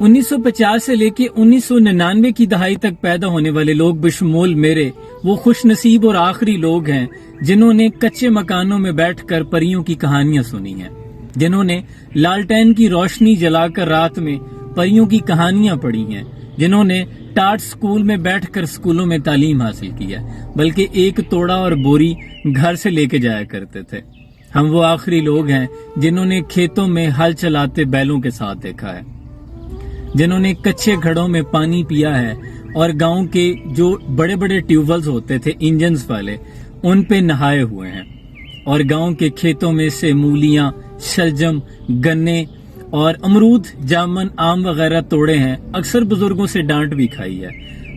1950 سے لے کے 1999 کی دہائی تک پیدا ہونے والے لوگ بشمول میرے وہ خوش نصیب اور آخری لوگ ہیں جنہوں نے کچے مکانوں میں بیٹھ کر پریوں کی کہانیاں سنی ہیں، جنہوں نے لالٹین کی روشنی جلا کر رات میں پریوں کی کہانیاں پڑھی ہیں، جنہوں نے ٹاٹ سکول میں بیٹھ کر سکولوں میں تعلیم حاصل کی ہے، بلکہ ایک توڑا اور بوری گھر سے لے کے جایا کرتے تھے۔ ہم وہ آخری لوگ ہیں جنہوں نے کھیتوں میں ہل چلاتے بیلوں کے ساتھ دیکھا ہے، جنہوں نے کچے گھڑوں میں پانی پیا ہے اور گاؤں کے جو بڑے بڑے ٹیوب ویلز ہوتے تھے انجنز والے ان پہ نہائے ہوئے ہیں، اور گاؤں کے کھیتوں میں سے مولیاں، شلجم، گنے اور امرود، جامن، آم وغیرہ توڑے ہیں۔ اکثر بزرگوں سے ڈانٹ بھی کھائی ہے،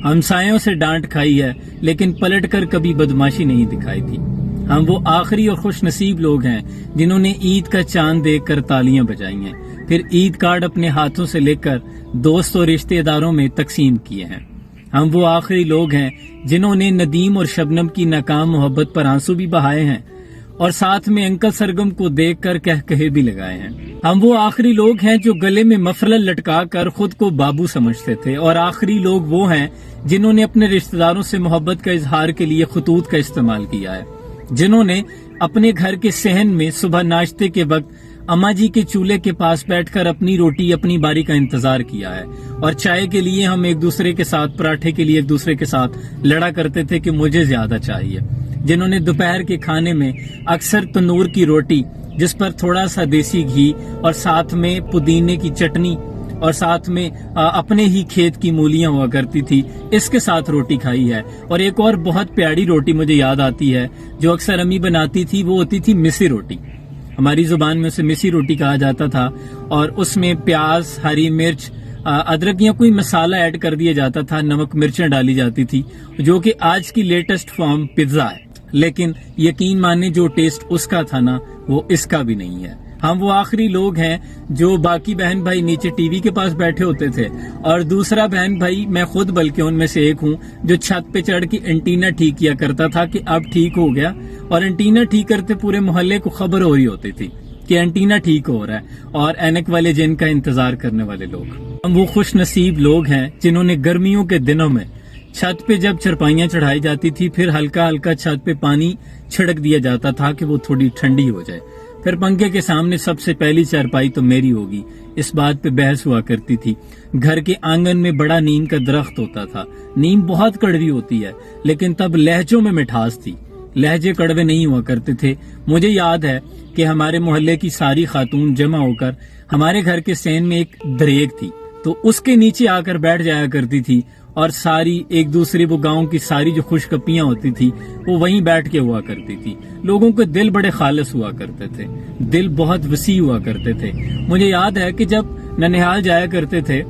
ہمسایوں سے ڈانٹ کھائی ہے، لیکن پلٹ کر کبھی بدماشی نہیں دکھائی تھی۔ ہم وہ آخری اور خوش نصیب لوگ ہیں جنہوں نے عید کا چاند دیکھ کر تالیاں بجائی ہیں، پھر عید کارڈ اپنے ہاتھوں سے لے کر دوست اور رشتہ داروں میں تقسیم کیے ہیں۔ ہم وہ آخری لوگ ہیں جنہوں نے ندیم اور شبنم کی ناکام محبت پر آنسو بھی بہائے ہیں اور ساتھ میں انکل سرگم کو دیکھ کر کہے بھی لگائے ہیں۔ ہم وہ آخری لوگ ہیں جو گلے میں مفرل لٹکا کر خود کو بابو سمجھتے تھے، اور آخری لوگ وہ ہیں جنہوں نے اپنے رشتہ داروں سے محبت کا اظہار کے لیے خطوط کا استعمال کیا ہے، جنہوں نے اپنے گھر کے صحن میں صبح ناشتے کے وقت اماں جی کے چولہے کے پاس بیٹھ کر اپنی روٹی، اپنی باری کا انتظار کیا ہے، اور چائے کے لیے ہم ایک دوسرے کے ساتھ، پراٹھے کے لیے ایک دوسرے کے ساتھ لڑا کرتے تھے کہ مجھے زیادہ چاہیے، جنہوں نے دوپہر کے کھانے میں اکثر تنور کی روٹی جس پر تھوڑا سا دیسی گھی اور ساتھ میں پودینے کی چٹنی اور ساتھ میں اپنے ہی کھیت کی مولیاں ہوا کرتی تھی، اس کے ساتھ روٹی کھائی ہے۔ اور ایک اور بہت پیاری روٹی مجھے یاد آتی ہے جو اکثر امی بناتی تھی، وہ ہوتی تھی مسی روٹی، ہماری زبان میں اسے مسی روٹی کہا جاتا تھا، اور اس میں پیاز، ہری مرچ، ادرک یا کوئی مسالہ ایڈ کر دیا جاتا تھا، نمک مرچیں ڈالی جاتی تھی، جو کہ آج کی لیٹسٹ فارم پیزا ہے، لیکن یقین ماننے جو ٹیسٹ اس کا تھا نا وہ اس کا بھی نہیں ہے۔ ہم وہ آخری لوگ ہیں جو باقی بہن بھائی نیچے ٹی وی کے پاس بیٹھے ہوتے تھے، اور دوسرا بہن بھائی، میں خود بلکہ ان میں سے ایک ہوں، جو چھت پہ چڑھ کے اینٹینا ٹھیک کیا کرتا تھا کہ اب ٹھیک ہو گیا، اور اینٹینا ٹھیک کرتے پورے محلے کو خبر ہو رہی ہوتی تھی کہ اینٹینا ٹھیک ہو رہا ہے، اور اینک والے جن کا انتظار کرنے والے لوگ۔ ہم وہ خوش نصیب لوگ ہیں جنہوں نے گرمیوں کے دنوں میں چھت پہ جب چرپائیاں چڑھائی جاتی تھی، پھر ہلکا ہلکا چھت پہ پانی چھڑک دیا جاتا تھا کہ وہ تھوڑی ٹھنڈی ہو جائے، پھر پنکھے کے سامنے سب سے پہلی چارپائی تو میری ہوگی، اس بات پہ بحث ہوا کرتی تھی۔ گھر کے آنگن میں بڑا نیم کا درخت ہوتا تھا، نیم بہت کڑوی ہوتی ہے، لیکن تب لہجوں میں مٹھاس تھی، لہجے کڑوے نہیں ہوا کرتے تھے۔ مجھے یاد ہے کہ ہمارے محلے کی ساری خاتون جمع ہو کر ہمارے گھر کے سین میں ایک دریک تھی، تو اس کے نیچے آ کر بیٹھ جایا کرتی تھی، اور ساری ایک دوسرے وہ گاؤں کی ساری جو خوش کپیاں ہوتی تھی وہ وہیں بیٹھ کے ہوا کرتی تھی۔ لوگوں کے دل بڑے خالص ہوا کرتے تھے، دل بہت وسیع ہوا کرتے تھے۔ مجھے یاد ہے کہ جب ننہال جایا کرتے تھے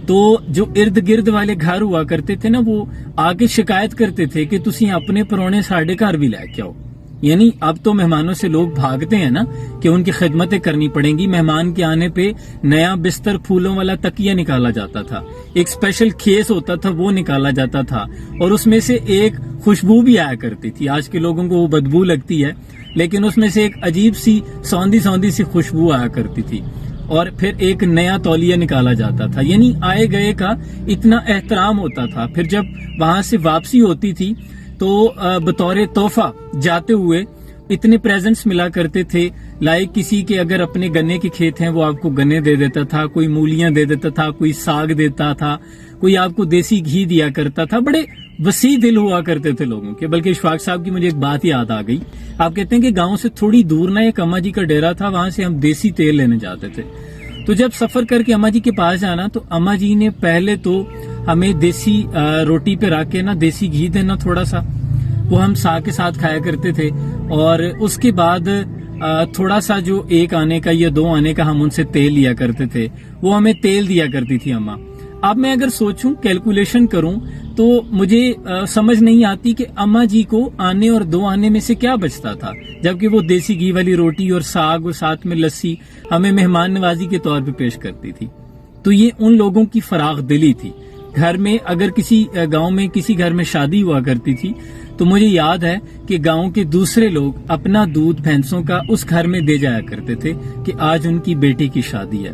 تو جو ارد گرد والے گھر ہوا کرتے تھے نا، وہ آگے شکایت کرتے تھے کہ تسی اپنے پرونے ساڈے گھر بھی لے کے آؤ۔ یعنی اب تو مہمانوں سے لوگ بھاگتے ہیں نا کہ ان کی خدمتیں کرنی پڑیں گی، مہمان کے آنے پہ نیا بستر، پھولوں والا تکیہ نکالا جاتا تھا، ایک اسپیشل کھیس ہوتا تھا وہ نکالا جاتا تھا، اور اس میں سے ایک خوشبو بھی آیا کرتی تھی۔ آج کے لوگوں کو وہ بدبو لگتی ہے، لیکن اس میں سے ایک عجیب سی سوندھی سوندھی سی خوشبو آیا کرتی تھی، اور پھر ایک نیا تولیہ نکالا جاتا تھا۔ یعنی آئے گئے کا اتنا احترام ہوتا تھا۔ پھر جب وہاں سے واپسی ہوتی تھی تو بطور تحفہ جاتے ہوئے اتنے پریزنٹس ملا کرتے تھے، لائک کسی کے اگر اپنے گنے کے کھیت ہیں وہ آپ کو گنے دے دیتا تھا، کوئی مولیاں دے دیتا تھا، کوئی ساگ دیتا تھا، کوئی آپ کو دیسی گھی دیا کرتا تھا۔ بڑے وسیع دل ہوا کرتے تھے لوگوں کے۔ بلکہ اشفاق صاحب کی مجھے ایک بات یاد آ گئی، آپ کہتے ہیں کہ گاؤں سے تھوڑی دور نہ ایک اماں جی کا ڈیرا تھا، وہاں سے ہم دیسی تیل لینے جاتے تھے، تو جب سفر کر کے اماں جی کے پاس جانا تو اماں جی نے پہلے تو ہمیں دیسی روٹی پہ رکھ کے نا دیسی گھی دینا تھوڑا سا، وہ ہم ساگ کے ساتھ کھایا کرتے تھے، اور اس کے بعد تھوڑا سا جو 1 آنے کا یا 2 آنے کا ہم ان سے تیل لیا کرتے تھے، وہ ہمیں تیل دیا کرتی تھی اماں۔ اب میں اگر سوچوں، کیلکولیشن کروں تو مجھے سمجھ نہیں آتی کہ اماں جی کو آنے اور 2 آنے میں سے کیا بچتا تھا، جبکہ وہ دیسی گھی والی روٹی اور ساگ اور ساتھ میں لسی ہمیں مہمان نوازی کے طور پہ پیش کرتی تھی۔ تو یہ ان لوگوں کی فراغ دلی تھی۔ گھر میں اگر کسی گاؤں میں کسی گھر میں شادی ہوا کرتی تھی تو مجھے یاد ہے کہ گاؤں کے دوسرے لوگ اپنا دودھ بھینسوں کا اس گھر میں دے جایا کرتے تھے کہ آج ان کی بیٹی کی شادی ہے،